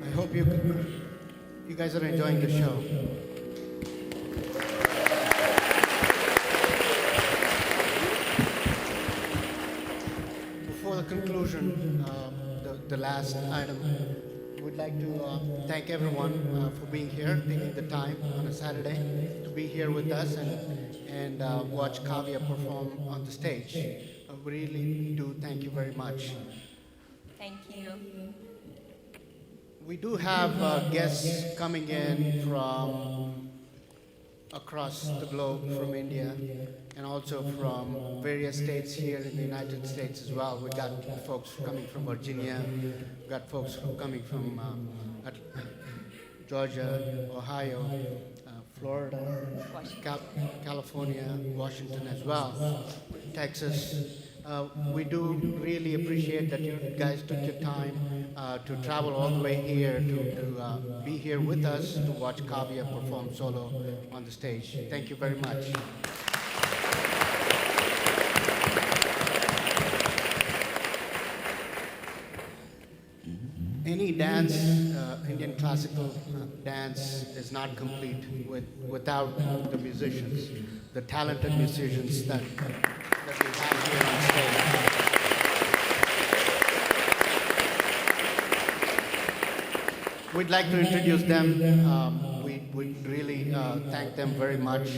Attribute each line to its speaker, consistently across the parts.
Speaker 1: I hope you guys are enjoying the show. Before the conclusion, the last item, we'd like to thank everyone for being here, taking the time on a Saturday to be here with us and watch Kavya perform on the stage. We really do thank you very much.
Speaker 2: Thank you.
Speaker 1: We do have guests coming in from across the globe, from India, and also from various states here in the United States as well. We got folks coming from Virginia, we got folks coming from Georgia, Ohio, Florida, California, Washington as well, Texas. We do really appreciate that you guys took your time to travel all the way here to be here with us to watch Kavya perform solo on the stage. Thank you very much. Any dance, Indian classical dance is not complete without the musicians, the talented musicians that we have here on stage. We'd like to introduce them. We really thank them very much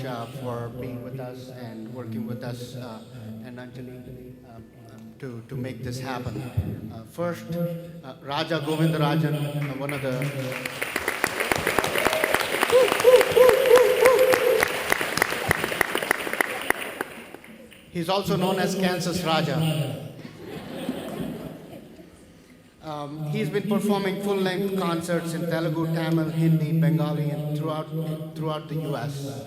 Speaker 1: for being with us and working with us and Anjali to make this happen. First, Raja Govindarajan, one of the he's also known as Kansas Raja. He's been performing full-length concerts in Telugu, Tamil, Hindi, Bengali, and throughout the U.S.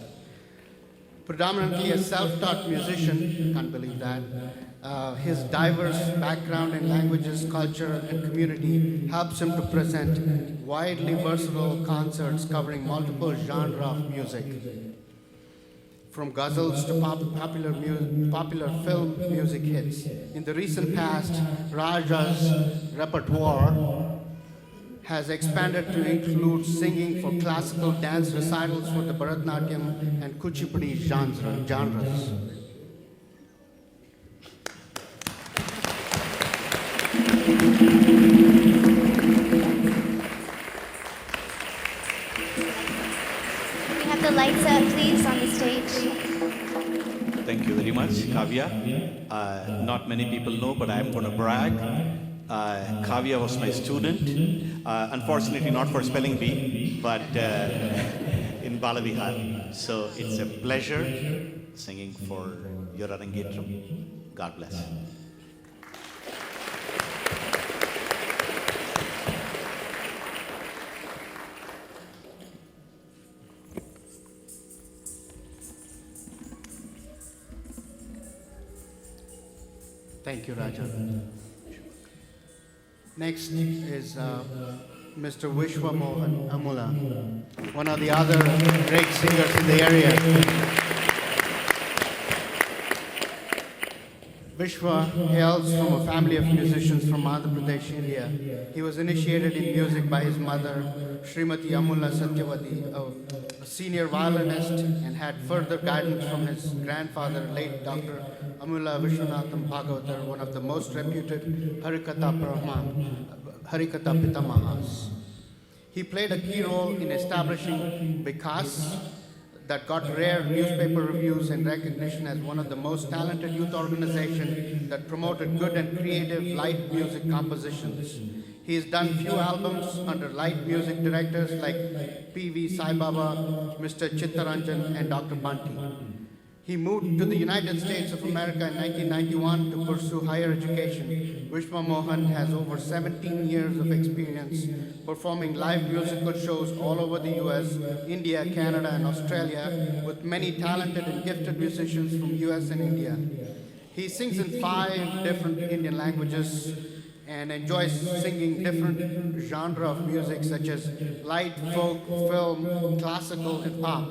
Speaker 1: Predominantly a self-taught musician, can't believe that. His diverse background in languages, culture, and community helps him to present widely versatile concerts covering multiple genres of music. From ghazals to popular film music hits. In the recent past, Raja's repertoire has expanded to include singing for classical dance recitals for the Bharatanatyam and Kuchipudi genres.
Speaker 3: We have the lights up, please, on the stage.
Speaker 4: Thank you very much, Kavya. Not many people know, but I'm going to brag. Kavya was my student. Unfortunately, not for spelling bee, but in Balavihar. So it's a pleasure singing for your Arangetram. God bless.
Speaker 1: Thank you, Raja. Next is Mr. Vishwa Mohan Amula, one of the other great singers in the area. Vishwa hails from a family of musicians from Andhra Pradesh, India. He was initiated in music by his mother, Srimati Amula Satyavati, a senior violinist, and had further guidance from his grandfather, late Dr. Amula Vishwanatham Bhagavatar, one of the most reputed Harikatha Pitamahas. He played a key role in establishing Vikas, that got rare newspaper reviews and recognition as one of the most talented youth organizations that promoted good and creative light music compositions. He has done few albums under light music directors like P.V. Sai Baba, Mr. Chittaranjan, and Dr. Bunty. He moved to the United States of America in 1991 to pursue higher education. Vishwa Mohan has over 17 years of experience performing live musical shows all over the US, India, Canada, and Australia with many talented and gifted musicians from US and India. He sings in 5 different Indian languages and enjoys singing different genre of music such as light, folk, film, classical, and pop.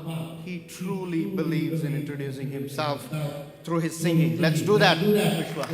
Speaker 1: He truly believes in introducing himself through his singing. Let's do that, Vishwa.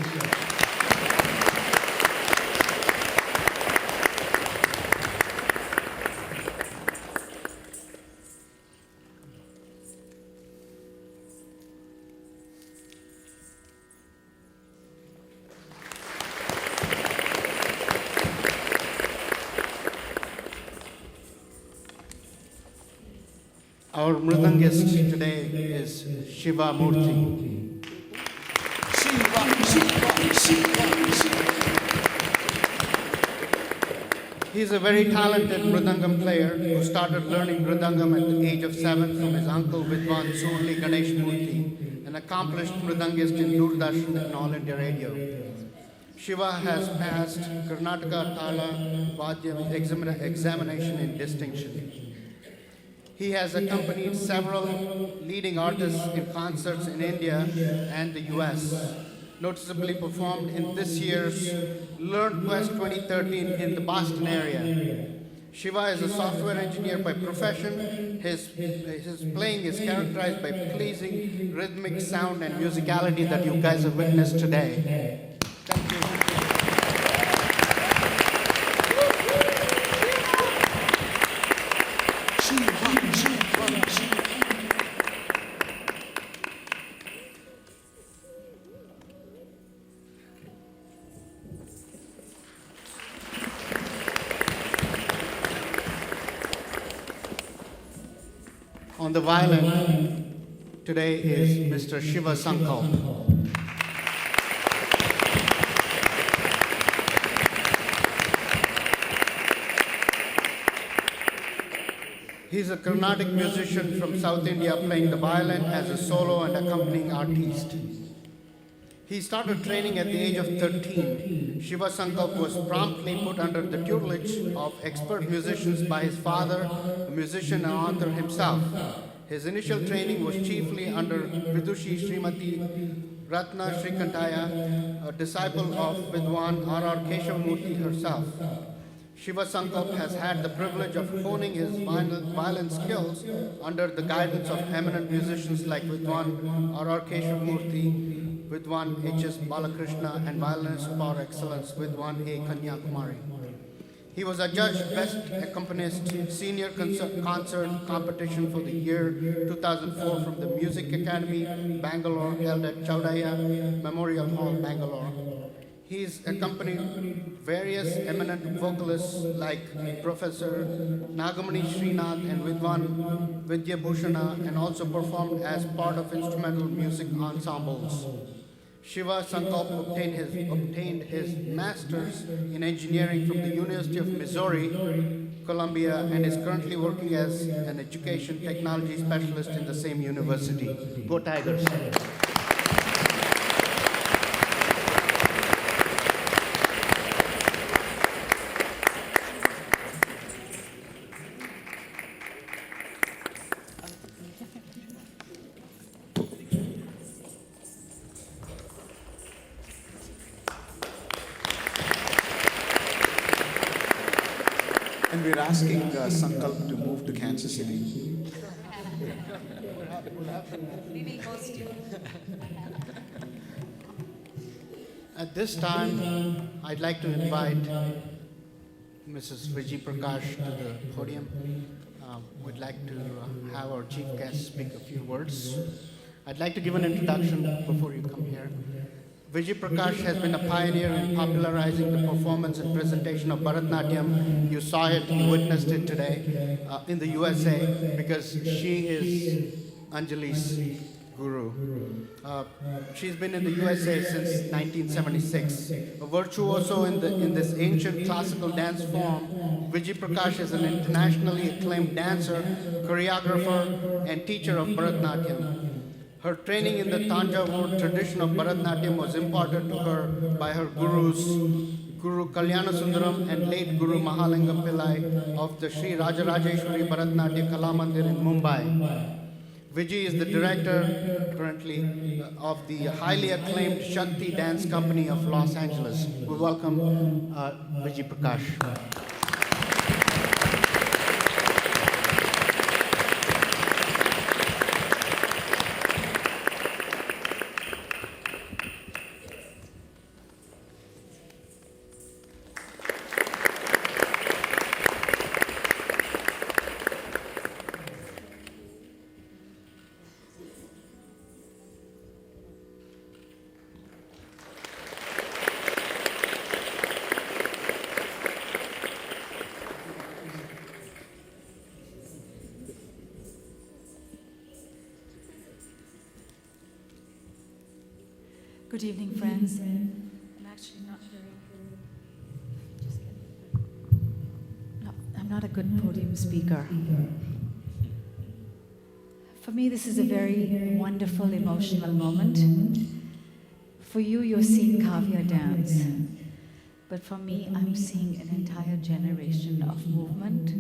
Speaker 1: Our mridangist today is Shiva Murthy. He is a very talented mridangam player who started learning mridangam at the age of 7 from his uncle Vidwan Surli Ganesh Murthy, an accomplished mridangist in Doordarshan and All India Radio. Shiva has passed Karnataka Tala Vadya examination in distinction. He has accompanied several leading artists in concerts in India and the US, noticeably performed in this year's Learn Quest 2013 in the Boston area. Shiva is a software engineer by profession. His playing is characterized by pleasing rhythmic sound and musicality that you guys have witnessed today. Thank you. On the violin today is Mr. Shiva Sankalp. He's a Carnatic musician from South India playing the violin as a solo and accompanying artist. He started training at the age of 13. Shiva Sankalp was promptly put under the tutelage of expert musicians by his father, a musician and author himself. His initial training was chiefly under Vidushi Srimati Ratna Srikantaya, a disciple of Vidwan R.R. Keshavamurthy herself. Shiva Sankalp has had the privilege of honing his violin skills under the guidance of eminent musicians like Vidwan R.R. Keshavamurthy, Vidwan H.S. Balakrishna, and violinist par excellence Vidwan A. Kanyakumari. He was adjudged Best Accompanist Senior Concert Competition for the year 2004 from the Music Academy, Bangalore, held at Chaudhaya Memorial Hall, Bangalore. He's accompanied various eminent vocalists like Professor Nagamani Srinath and Vidwan Vidya Bhushana, and also performed as part of instrumental music ensembles. Shiva Sankalp obtained his master's in engineering from the University of Missouri, Columbia, and is currently working as an education technology specialist in the same university. Go Tigers! And
Speaker 5: we're asking Sankalp to move to Kansas City.
Speaker 2: We will host you.
Speaker 1: At this time, I'd like to invite Mrs. Vijay Prakash to the podium. We'd like to have our chief guest speak a few words. I'd like to give an introduction before you come here. Vijay Prakash has been a pioneer in popularizing the performance and presentation of Bharatanatyam. You saw it, you witnessed it today in the USA because she is Anjali's guru. She's been in the USA since 1976. A virtuoso in this ancient classical dance form, Vijay Prakash is an internationally acclaimed dancer, choreographer, and teacher of Bharatanatyam. Her training in the Tanjavur tradition of Bharatanatyam was imparted to her by her gurus, Guru Kalyana Sundaram and late Guru Mahalingam Pillai of the Sri Rajarajeshwari Bharatanatyam Kalamandir in Mumbai. Vijay is the director currently of the highly acclaimed Shakti Dance Company of Los Angeles. We welcome Vijay Prakash.
Speaker 6: Good evening, friends. I'm actually not I'm not a good podium speaker. For me, this is a very wonderful, emotional moment. For you, you're seeing Kavya dance. But for me, I'm seeing an entire generation of movement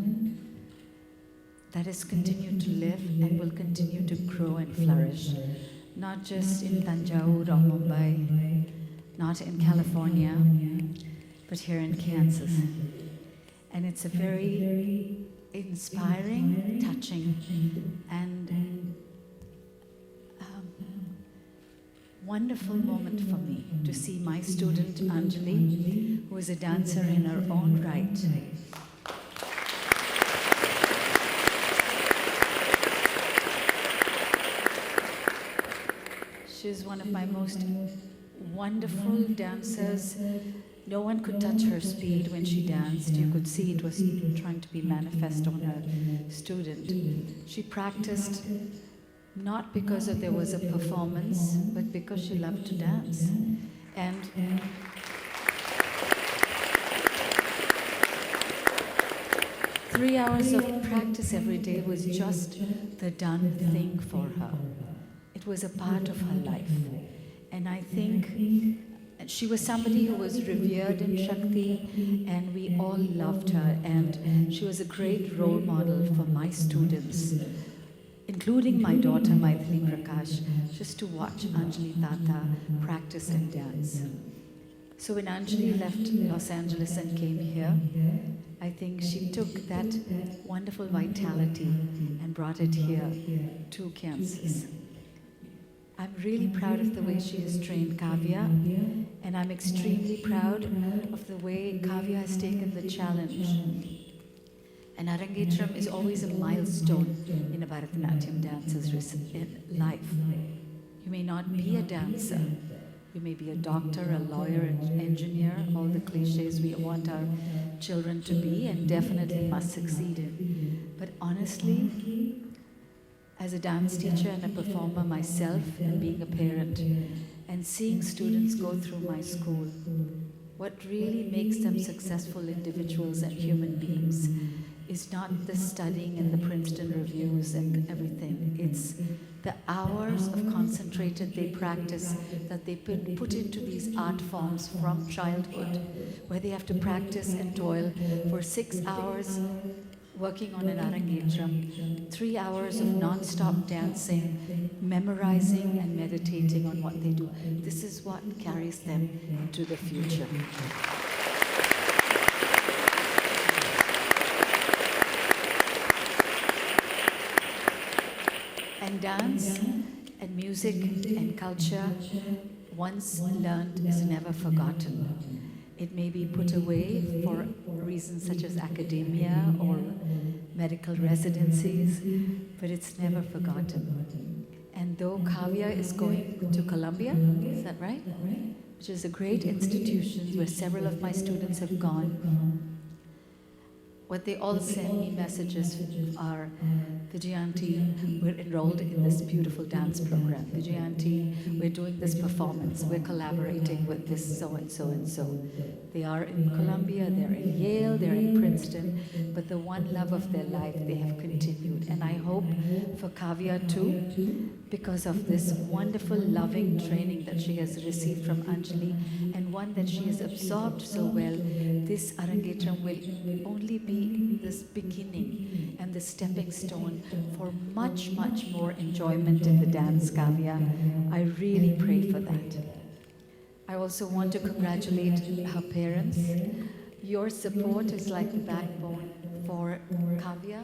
Speaker 6: that has continued to live and will continue to grow and flourish. Not just in Tanjavur or Mumbai, not in California, but here in Kansas. And it's a very inspiring, touching, and wonderful moment for me to see my student Anjali, who is a dancer in her own right. She's one of my most wonderful dancers. No one could touch her speed when she danced. You could see it was trying to be manifest on her student. She practiced not because there was a performance, but because she loved to dance. And 3 hours of practice every day was just the done thing for her. It was a part of her life. And I think she was somebody who was revered in Shakti, and we all loved her. And she was a great role model for my students, including my daughter, Maithili Prakash, just to watch Anjali Tata practice and dance. So when Anjali left Los Angeles and came here, I think she took that wonderful vitality and brought it here to Kansas. I'm really proud of the way she has trained Kavya, and I'm extremely proud of the way Kavya has taken the challenge. And Arangetram is always a milestone in a Bharatanatyam dancer's life. You may not be a dancer. You may be a doctor, a lawyer, an engineer, all the cliches we want our children to be and definitely must succeed in. But honestly, as a dance teacher and a performer myself, and being a parent, and seeing students go through my school, what really makes them successful individuals and human beings is not the studying and the Princeton reviews and everything. It's the hours of concentrated they practice that they put into these art forms from childhood, where they have to practice and toil for 6 hours working on an Arangetram, 3 hours of non-stop dancing, memorizing and meditating on what they do. This is what carries them into the future. And dance and music and culture, once learned, is never forgotten. It may be put away for reasons such as academia or medical residencies, but it's never forgotten. And though Kavya is going to Columbia, is that right? Which is a great institution where several of my students have gone. What they all send me messages are, Vijayanti, we're enrolled in this beautiful dance program. Vijayanti, we're doing this performance. We're collaborating with this so and so and so. They are in Columbia, they're in Yale, they're in Princeton, but the one love of their life, they have continued. And I hope for Kavya too, because of this wonderful, loving training that she has received from Anjali, and one that she has absorbed so well, this Arangetram will only be this beginning and the stepping stone for much, much more enjoyment in the dance, Kavya. I really pray for that. I also want to congratulate her parents. Your support is like the backbone for Kavya,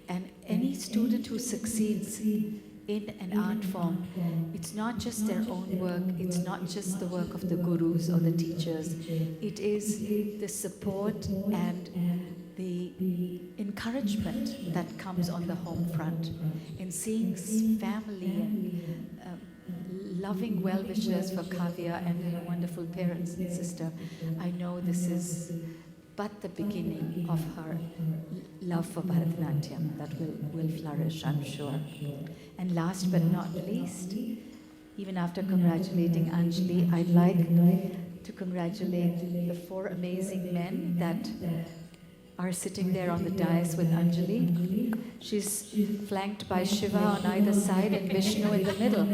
Speaker 6: and any student who succeeds in an art form, it's not just their own work, it's not just the work of the gurus or the teachers, it is the support and the encouragement that comes on the home front in seeing family and loving well-wishers for Kavya and her wonderful parents and sister. I know this is but the beginning of her love for Bharatanatyam that will flourish, I'm sure. And last but not least, even after congratulating Anjali, I'd like to congratulate the 4 amazing men that are sitting there on the dais with Anjali. She's flanked by Shiva on either side and Vishnu in the middle.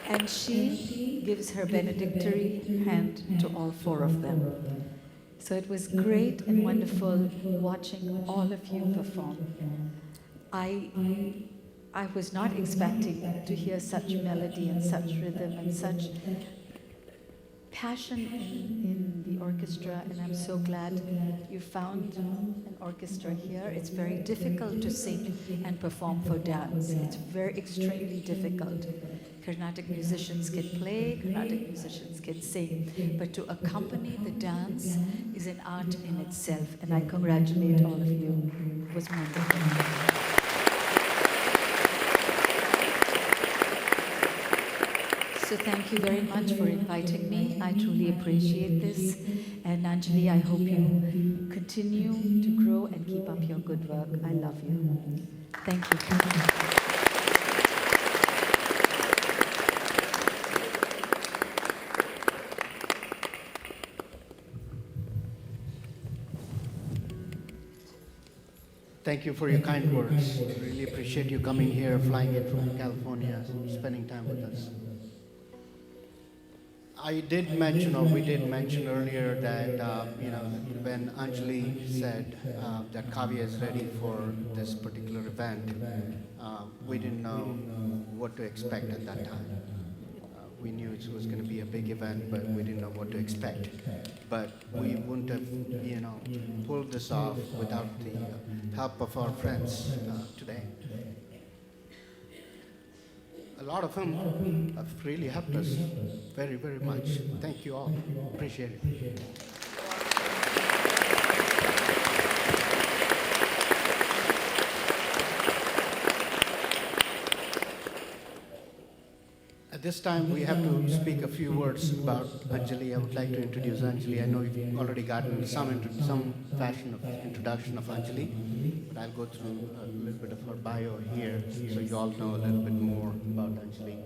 Speaker 6: And she gives her benedictory hand to all 4 of them. So it was great and wonderful watching all of you perform. I was not expecting to hear such melody and such rhythm and such passion in the orchestra, and I'm so glad you found an orchestra here. It's very difficult to sing and perform for dance. It's very extremely difficult. Carnatic musicians can play, Carnatic musicians can sing, but to accompany the dance is an art in itself, and I congratulate all of you. It was wonderful. So thank you very much for inviting me. I truly appreciate this. And Anjali, I hope you continue to grow and keep up your good work. I love you. Thank you.
Speaker 1: Thank you for your kind words. Really appreciate you coming here, flying in from California, spending time with us. I did mention, or we did mention earlier that, when Anjali said that Kavya is ready for this particular event, we didn't know what to expect at that time. We knew it was going to be a big event, but we didn't know what to expect. But we wouldn't have, pulled this off without the help of our friends today. A lot of them have really helped us very, very much. Thank you all. Appreciate it. At this time, we have to speak a few words about Anjali. I would like to introduce Anjali. I know you've already gotten some fashion of introduction of Anjali, but I'll go through a little bit of her bio here so you all know a little bit more about Anjali.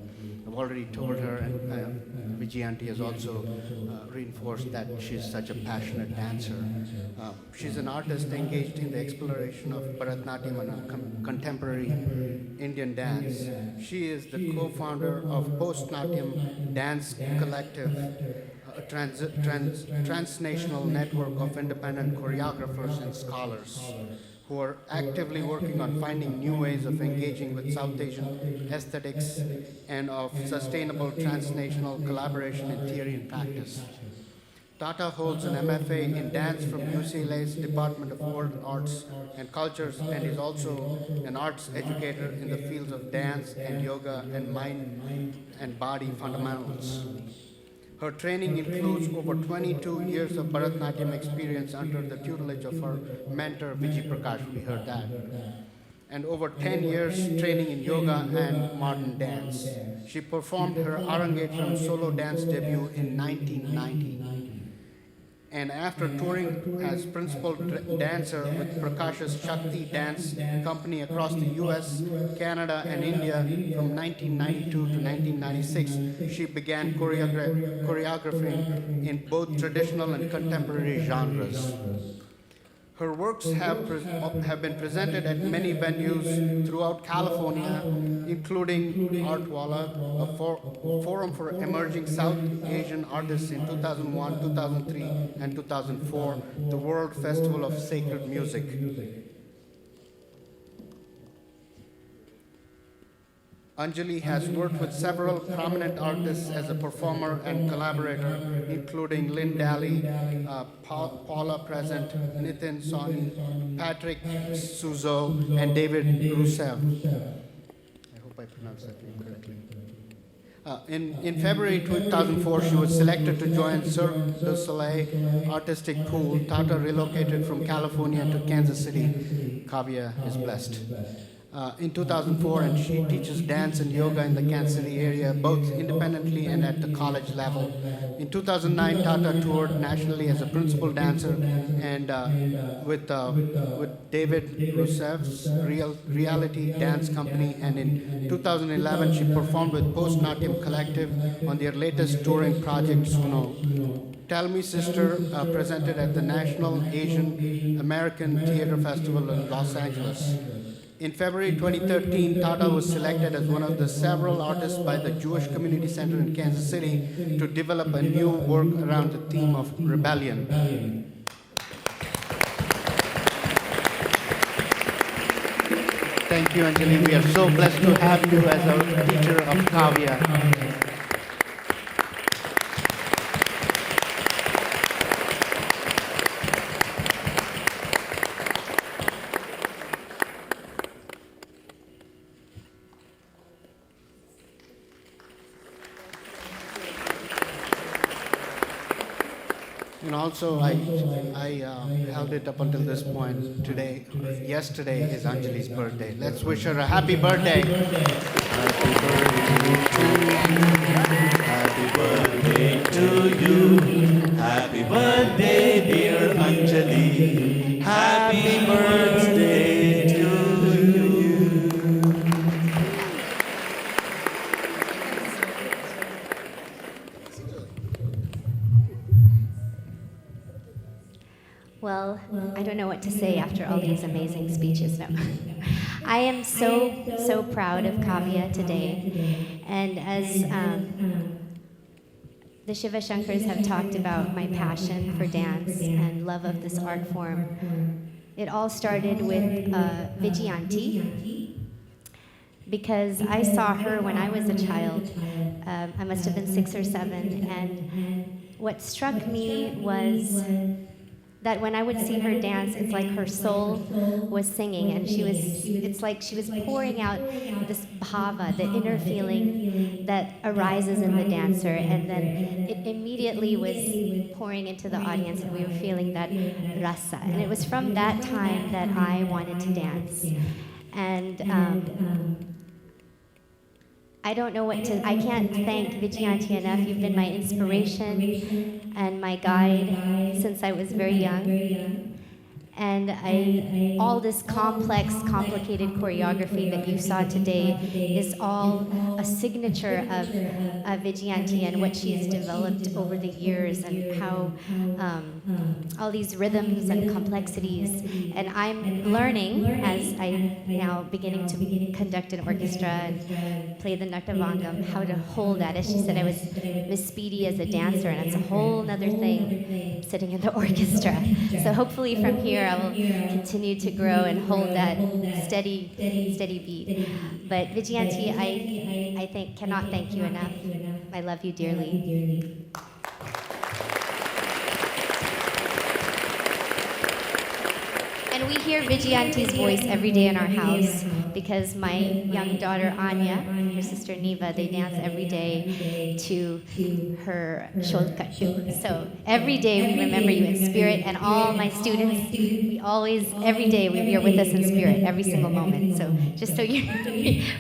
Speaker 1: I've already told her, and Vijayanti has also reinforced that she's such a passionate dancer. She's an artist engaged in the exploration of Bharatanatyam and contemporary Indian dance. She is the co-founder of Postnatyam Dance Collective, a transnational network of independent choreographers and scholars who are actively working on finding new ways of engaging with South Asian aesthetics and of sustainable transnational collaboration in theory and practice. Tata holds an MFA in dance from UCLA's Department of World Arts and Cultures and is also an arts educator in the fields of dance and yoga and mind and body fundamentals. Her training includes over 22 years of Bharatanatyam experience under the tutelage of her mentor Vijay Prakash, we heard that, and over 10 years training in yoga and modern dance. She performed her Arangetram solo dance debut in 1990. And after touring as principal dancer with Prakash's Shakti Dance Company across the US, Canada, and India from 1992 to 1996, she began choreographing in both traditional and contemporary genres. Her works have been presented at many venues throughout California, including Artwala, a forum for emerging South Asian artists in 2001, 2003, and 2004, the World Festival of Sacred Music. Anjali has worked with several prominent artists as a performer and collaborator, including Lynn Daly, Paula Present, Nitin Sawhney, Patrick Suzo, and David Rusev. I hope I pronounced that name correctly. In February 2004, she was selected to join Cirque du Soleil Artistic Pool. Tata relocated from California to Kansas City. Kavya is blessed. In 2004, and she teaches dance and yoga in the Kansas City area, both independently and at the college level. In 2009, Tata toured nationally as a principal dancer and with David Rusev's reality dance company. And in 2011, she performed with Post Natyam Collective on their latest touring project, Suno. Tell Me Sister presented at the National Asian American Theater Festival in Los Angeles. In February 2013, Tata was selected as one of the several artists by the Jewish Community Center in Kansas City to develop a new work around the theme of rebellion. Thank you, Anjali. We are so blessed to have you as our teacher of Kavya. And also, I held it up until this point. Yesterday is Anjali's birthday. Let's wish her a happy birthday.
Speaker 4: Happy birthday to you. Happy birthday, dear Anjali. Happy birthday to you.
Speaker 3: Well, I don't know what to say after all these amazing speeches. No. I am so proud of Kavya today. And as the Shiva Shankars have talked about my passion for dance and love of this art form, it all started with Vijayanti, because I saw her when I was a child. I must have been 6 or 7, and what struck me was that when I would see her dance, it's like her soul was singing, and it's like she was pouring out this bhava, the inner feeling that arises in the dancer, and then it immediately was pouring into the audience, and we were feeling that rasa. And it was from that time that I wanted to dance. And I don't know what to, I can't thank Vijayanti enough. You've been my inspiration and my guide since I was very young. And all this complex, complicated choreography that you saw today is all a signature of Vijayanti and what she's developed over the years, and how all these rhythms and complexities. And I'm learning, as I now beginning to conduct an orchestra and play the Natavangam, how to hold that. As she said, I was Miss Speedy as a dancer, and it's a whole other thing sitting in the orchestra. So hopefully from here I will continue to grow and hold that steady beat. But Vijayanti, I cannot thank you enough. I love you dearly. So we hear Vijayanti's voice every day in our house because my young daughter Anya and her sister Neva, they dance every day to her Sholkattu. So every day we remember you in spirit, and all my students, we always, every day you're with us in spirit, every single moment. So just so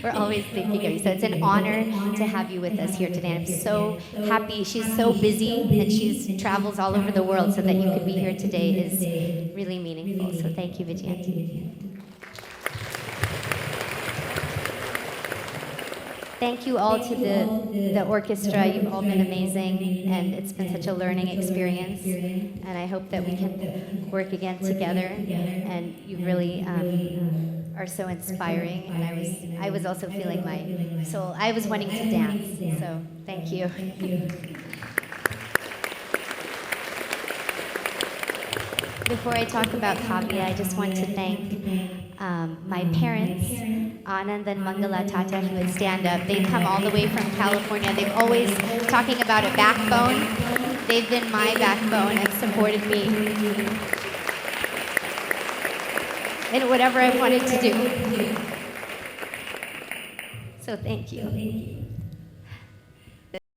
Speaker 3: we're always thinking of you. So it's an honor to have you with us here today. I'm so happy. She's so busy and she travels all over the world, so that you could be here today is really meaningful. So thank you, Vijayanti. Thank you all to the orchestra. You've all been amazing, and it's been such a learning experience. And I hope that we can work again together. And you really are so inspiring. And I was also feeling my soul. I was wanting to dance. So thank you. Before I talk about Kavya, I just want to thank my parents, Anand and Mangala Tata, who would stand up. They've come all the way from California. They've always talking about a backbone. They've been my backbone and supported me in whatever I wanted to do. So thank you.